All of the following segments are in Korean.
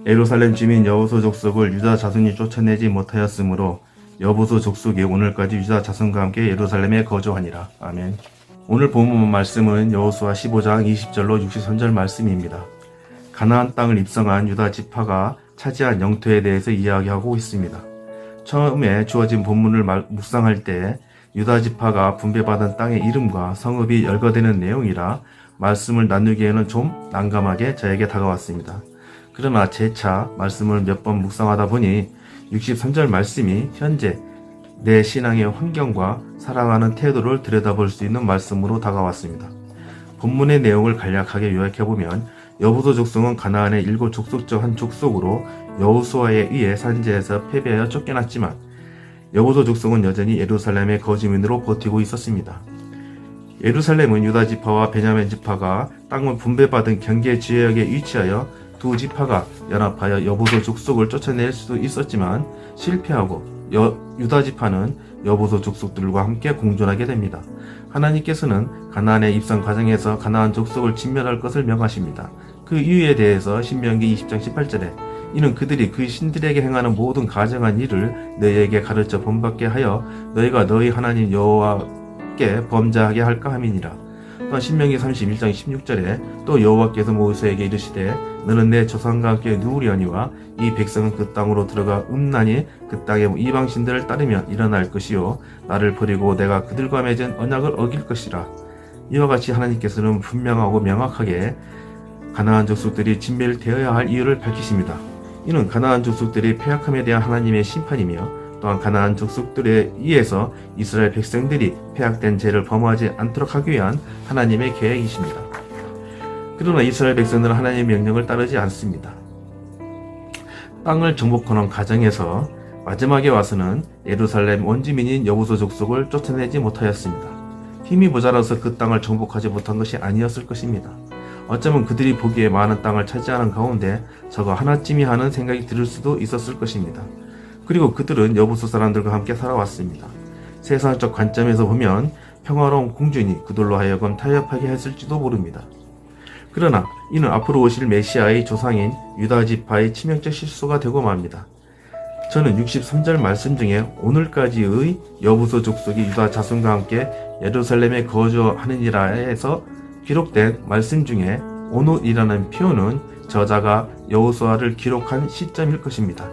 예루살렘 주민 여호수 족속을 유다 자손이 쫓아내지 못하였으므로 여호수 족속이 오늘까지 유다 자손과 함께 예루살렘에 거주하니라. 아멘. 오늘 본문 말씀은 여호수아 15장 20절로 63절 말씀입니다. 가나안 땅을 입성한 유다 지파가 차지한 영토에 대해서 이야기하고 있습니다. 처음에 주어진 본문을 묵상할 때 유다 지파가 분배받은 땅의 이름과 성읍이 열거되는 내용이라 말씀을 나누기에는 좀 난감하게 저에게 다가왔습니다. 그러나 재차 말씀을 몇 번 묵상하다 보니 63절 말씀이 현재 내 신앙의 환경과 살아가는 태도를 들여다볼 수 있는 말씀으로 다가왔습니다. 본문의 내용을 간략하게 요약해보면 여호수 족속은 가나안의 7족속 중 한 족속으로 여호수아에 의해 산지에서 패배하여 쫓겨났지만 여호수 족속은 여전히 예루살렘의 거주민으로 버티고 있었습니다. 예루살렘은 유다 지파와 베냐민 지파가 땅을 분배받은 경계 지역에 위치하여 두 지파가 연합하여 여호수 족속을 쫓아낼 수도 있었지만 실패하고 유다 지파는 여호수 족속들과 함께 공존하게 됩니다. 하나님께서는 가나안의 입성 과정에서 가나안 족속을 진멸할 것을 명하십니다. 그 이유에 대해서 신명기 20장 18절에 이는 그들이 그 신들에게 행하는 모든 가증한 일을 너희에게 가르쳐 본받게 하여 너희가 너희 하나님 여호와께 범죄하게 할까 함이니라. 또한 신명기 31장 16절에 또 여호와께서 모세에게 이르시되 너는 내 조상과 함께 누우려니와 이 백성은 그 땅으로 들어가 음란히 그 땅의 이방 신들을 따르며 일어날 것이요 나를 버리고 내가 그들과 맺은 언약을 어길 것이라. 이와 같이 하나님께서는 분명하고 명확하게 가나안 족속들이 진멸되어야 할 이유를 밝히십니다. 이는 가나안 족속들이 패역함에 대한 하나님의 심판이며 또한 가나안 족속들에 의해서 이스라엘 백성들이 패역된 죄를 범하지 않도록 하기 위한 하나님의 계획이십니다. 그러나 이스라엘 백성들은 하나님의 명령을 따르지 않습니다. 땅을 정복하는 과정에서 마지막에 와서는 예루살렘 원주민인 여호수 족속을 쫓아내지 못하였습니다. 힘이 모자라서 그 땅을 정복하지 못한 것이 아니었을 것입니다. 어쩌면 그들이 보기에 많은 땅을 차지하는 가운데 저거 하나쯤이 하는 생각이 들 수도 있었을 것입니다. 그리고 그들은 여호수 사람들과 함께 살아왔습니다. 세상적 관점에서 보면 평화로운 공주니 그들로 하여금 타협하게 했을지도 모릅니다. 그러나 이는 앞으로 오실 메시아의 조상인 유다 지파의 치명적 실수가 되고 맙니다. 저는 63절 말씀 중에 오늘까지의 여호수 족속이 유다 자손과 함께 예루살렘에 거주하느니라에서 기록된 말씀 중에 오늘이라는 표현은 저자가 여호수아를 기록한 시점일 것입니다.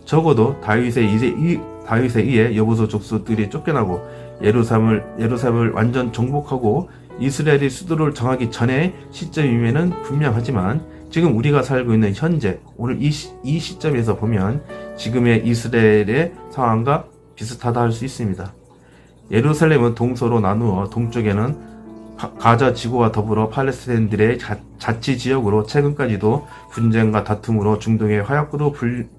적어도 다윗에 의해 여호수 족속들이 쫓겨나고 예루살렘을 완전 정복하고 이스라엘이 수도를 정하기 전의 시점임에는 분명하지만 지금 우리가 살고 있는 현재 오늘 이 시점에서 보면 지금의 이스라엘의 상황과 비슷하다 할 수 있습니다. 예루살렘은 동서로 나누어 동쪽에는 가자 지구와 더불어 팔레스타인들의 자치 지역으로 최근까지도 분쟁과 다툼으로 중동의 화약고로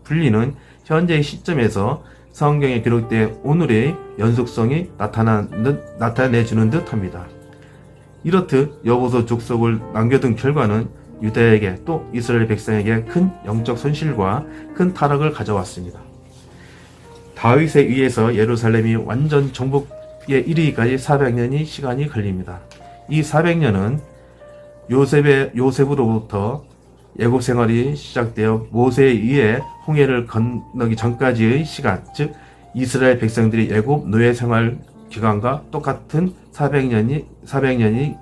불리는 현재의 시점에서 성경에 기록된 오늘의 연속성이 나타내주는 듯 합니다. 이렇듯 여호수 족속을 남겨둔 결과는 유다에게 또 이스라엘 백성에게 큰 영적 손실과 큰 타락을 가져왔습니다. 다윗에 의해서 예루살렘이 완전 정복에 이르기까지 400년이 시간이 걸립니다. 이 400년은 요셉으로부터 애굽 생활이 시작되어 모세에 의해 홍해를 건너기 전까지의 시간, 즉 이스라엘 백성들이 애굽 노예 생활 기간과 똑같은 400년이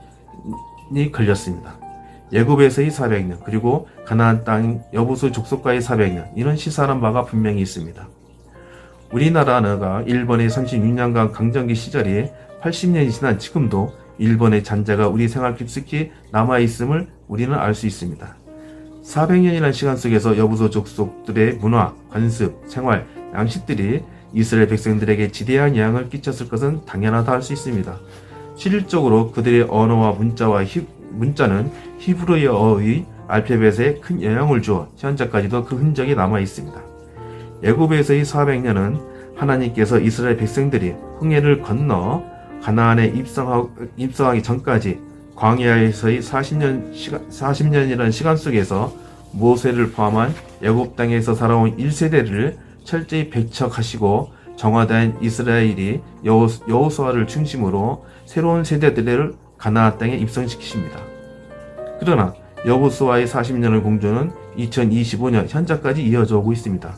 걸렸습니다. 애굽에서의 400년, 그리고 가나안 땅 여호수 족속과의 400년, 이런 시사하는 바가 분명히 있습니다. 우리나라가 일본의 36년간 강점기 시절이 80년이 지난 지금도 일본의 잔재가 우리 생활 깊숙이 남아있음을 우리는 알 수 있습니다. 400년이라는 시간 속에서 여호수 족속들의 문화, 관습, 생활, 양식들이 이스라엘 백성들에게 지대한 영향을 끼쳤을 것은 당연하다 할 수 있습니다. 실질적으로 그들의 언어와 문자는 히브리어의 알파벳에 큰 영향을 주어 현재까지도 그 흔적이 남아 있습니다. 애굽에서의 400년은 하나님께서 이스라엘 백성들이 홍해를 건너 가나안에 입성하기 전까지 광야에서의 40년이라는 시간 속에서 모세를 포함한 애굽 땅에서 살아온 1세대를 철저히 배척하시고 정화된 이스라엘이 여호수아를 중심으로 새로운 세대들을 가나안 땅에 입성시키십니다. 그러나 여호수아의 40년을 공주는 2025년 현재까지 이어져 오고 있습니다.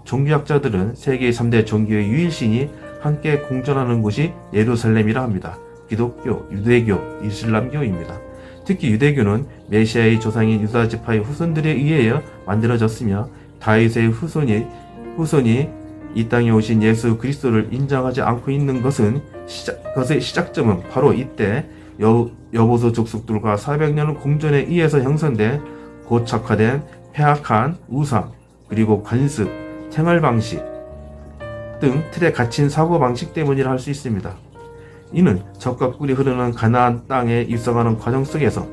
종교학자들은 세계 3대 종교의 유일신이 함께 공존하는 곳이 예루살렘이라 합니다. 기독교, 유대교, 이슬람교입니다. 특히 유대교는 메시아의 조상인 유다 지파의 후손들에 의해 만들어졌으며 다윗의 후손이 이 땅에 오신 예수 그리스도를 인정하지 않고 있는 것의 시작점은 바로 이때 여보소 족속들과 400년의 공존에 의해서 형성된 고착화된 폐악한 우상, 그리고 관습, 생활 방식 등 틀에 갇힌 사고 방식 때문이라 할 수 있습니다. 이는 젖과 꿀이 흐르는 가나안 땅에 입성하는 과정 속에서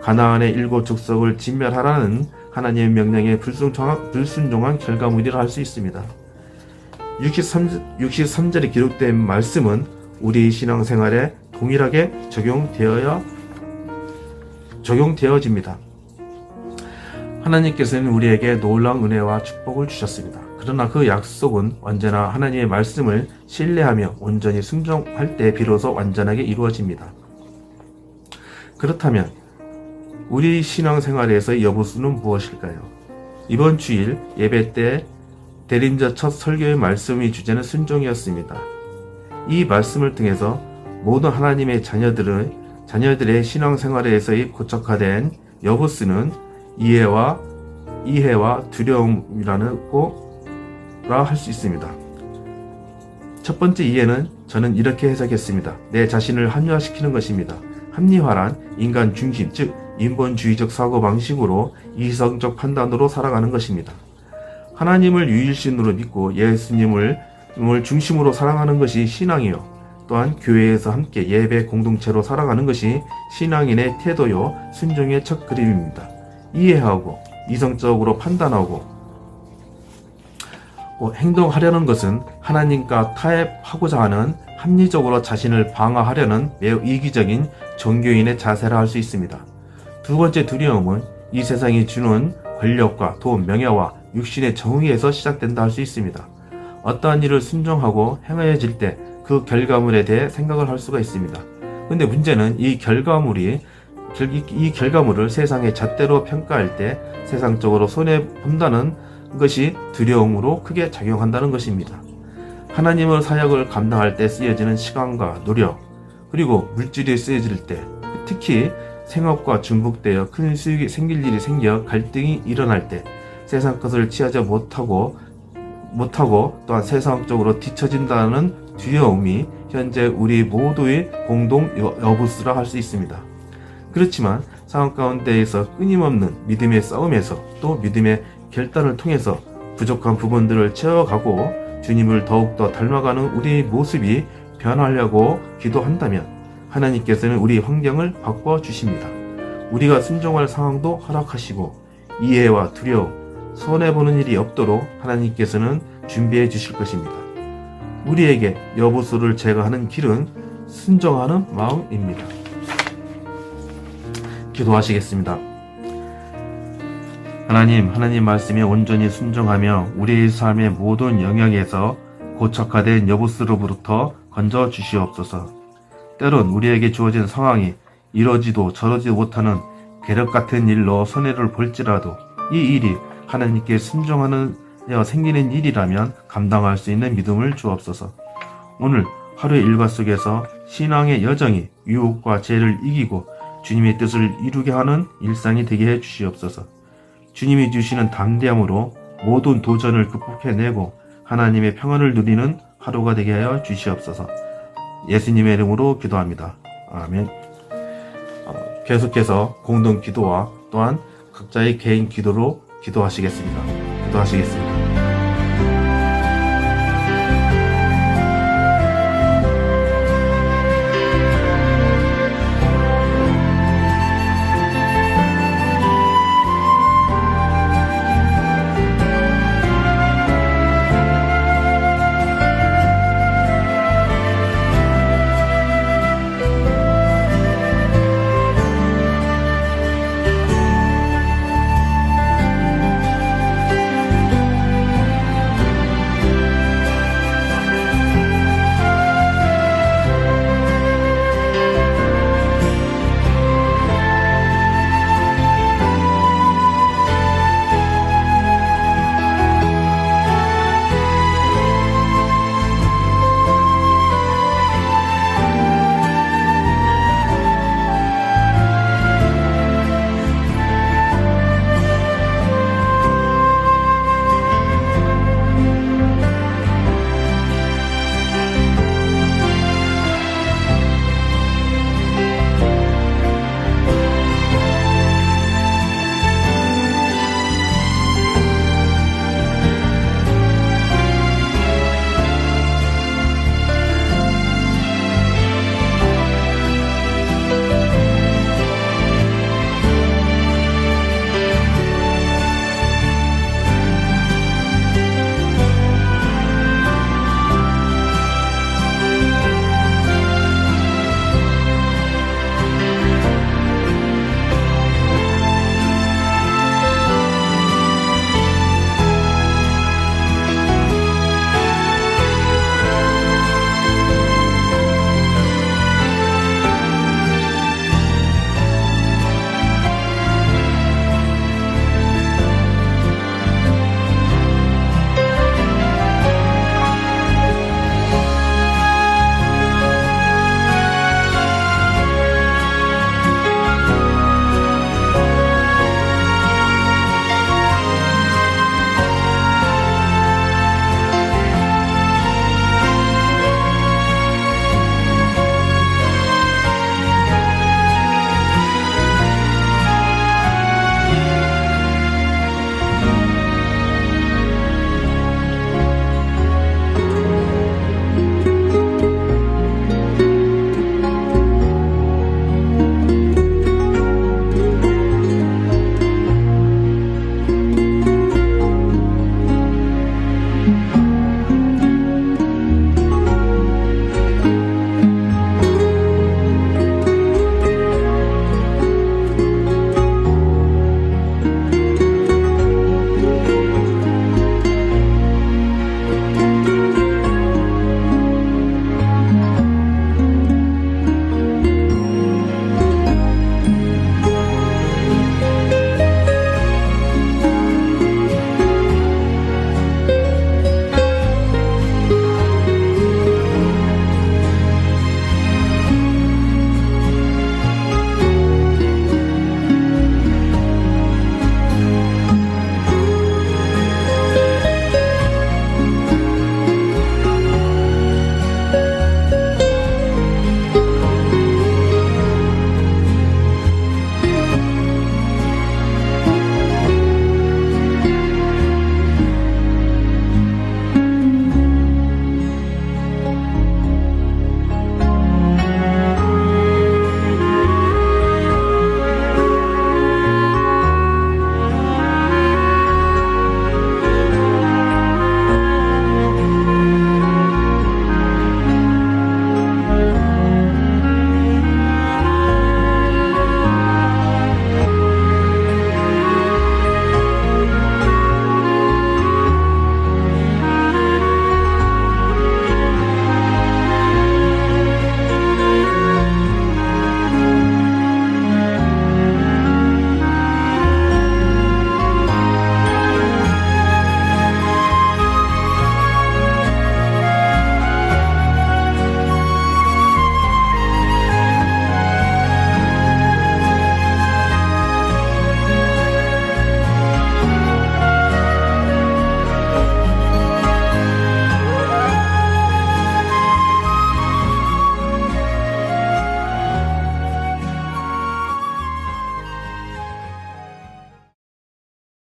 가나안의 7 족속을 진멸하라는 하나님의 명령에 불순종한 결과물이라 할 수 있습니다. 63절에 기록된 말씀은 우리 신앙생활에 동일하게 적용되어집니다. 하나님께서는 우리에게 놀라운 은혜와 축복을 주셨습니다. 그러나 그 약속은 언제나 하나님의 말씀을 신뢰하며 온전히 순종할 때 비로소 완전하게 이루어집니다. 그렇다면 우리 신앙생활에서의 여부수는 무엇일까요? 이번 주일 예배 때 대림절 첫 설교의 말씀의 주제는 순종이었습니다. 이 말씀을 통해서 모든 하나님의 자녀들의 신앙생활에서의 고착화된 여부수는 이해와 두려움이라고 할 수 있습니다. 첫 번째 이해는 저는 이렇게 해석했습니다. 내 자신을 합리화시키는 것입니다. 합리화란 인간 중심, 즉 인본주의적 사고방식으로 이성적 판단으로 살아가는 것입니다. 하나님을 유일신으로 믿고 예수님을 중심으로 사랑하는 것이 신앙이요, 또한 교회에서 함께 예배 공동체로 살아가는 것이 신앙인의 태도요 순종의 첫 그림입니다. 이해하고 이성적으로 판단하고 행동하려는 것은 하나님과 타협하고자 하는 합리적으로 자신을 방어하려는 매우 이기적인 종교인의 자세라 할 수 있습니다. 두 번째 두려움은 이 세상이 주는 권력과 돈, 명예와 육신의 정의에서 시작된다 할 수 있습니다. 어떠한 일을 순종하고 행하여질 때 그 결과물에 대해 생각을 할 수가 있습니다. 근데 문제는 이 결과물을 세상의 잣대로 평가할 때 세상적으로 손해본다는 것이 두려움으로 크게 작용한다는 것입니다. 하나님의 사역을 감당할 때 쓰여지는 시간과 노력, 그리고 물질이 쓰여질 때, 특히 생업과 중복되어 큰 수익이 생길 일이 생겨 갈등이 일어날 때 세상 것을 취하지 못하고 또한 세상적으로 뒤처진다는 두려움이 현재 우리 모두의 공동 여부수라 할 수 있습니다. 그렇지만 상황 가운데에서 끊임없는 믿음의 싸움에서 또 믿음의 결단을 통해서 부족한 부분들을 채워가고 주님을 더욱더 닮아가는 우리의 모습이 변하려고 기도한다면 하나님께서는 우리 환경을 바꿔주십니다. 우리가 순종할 상황도 허락하시고 이해와 두려움, 손해보는 일이 없도록 하나님께서는 준비해 주실 것입니다. 우리에게 여부수를 제거하는 길은 순종하는 마음입니다. 기도하시겠습니다. 하나님 말씀에 온전히 순종하며 우리의 삶의 모든 영역에서 고착화된 여부수로부터 건져 주시옵소서. 때론 우리에게 주어진 상황이 이러지도 저러지도 못하는 괴력 같은 일로 손해를 볼지라도 이 일이 하나님께 순종하는 생기는 일이라면 감당할 수 있는 믿음을 주옵소서. 오늘 하루의 일과 속에서 신앙의 여정이 유혹과 죄를 이기고 주님의 뜻을 이루게 하는 일상이 되게 해 주시옵소서. 주님이 주시는 담대함으로 모든 도전을 극복해내고 하나님의 평안을 누리는 하루가 되게 하여 주시옵소서. 예수님의 이름으로 기도합니다. 아멘. 계속해서 공동 기도와 또한 각자의 개인 기도로 기도하시겠습니다.